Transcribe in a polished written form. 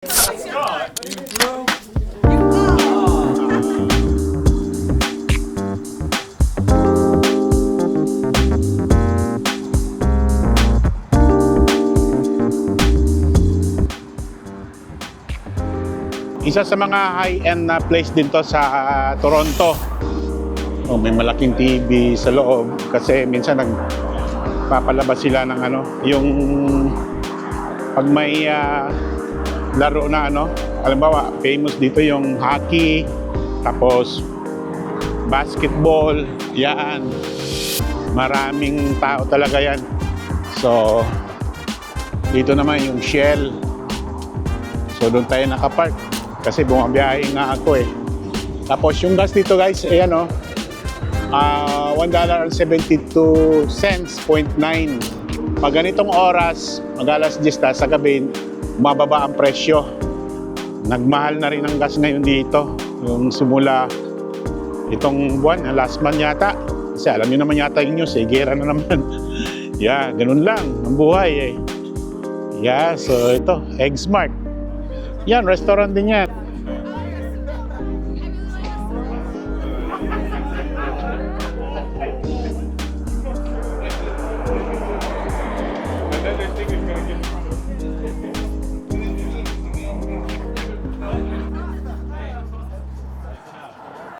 Isa sa mga high-end na place din to sa Toronto. Oh, may malaking TV sa loob kasi minsan nagpapalabas sila ng yung pag may laro na halimbawa famous dito yung hockey, tapos basketball, yan. Maraming tao talaga yan. So dito naman yung Shell. So doon tayo nakapark kasi bumabiyahe nga ako eh. Tapos yung gas dito guys, ayan $1.72.9. Pag ganitong oras, mag-alas 10 sa gabi, mababa ang presyo. Nagmahal na rin ang gas ngayon dito. Yung simula itong buwan, last month yata. Kasi alam niyo naman yata yung news, gera na naman. Yeah, ganun lang ang buhay eh. Yeah, so ito, Eggsmart. Yan, restaurant din yan.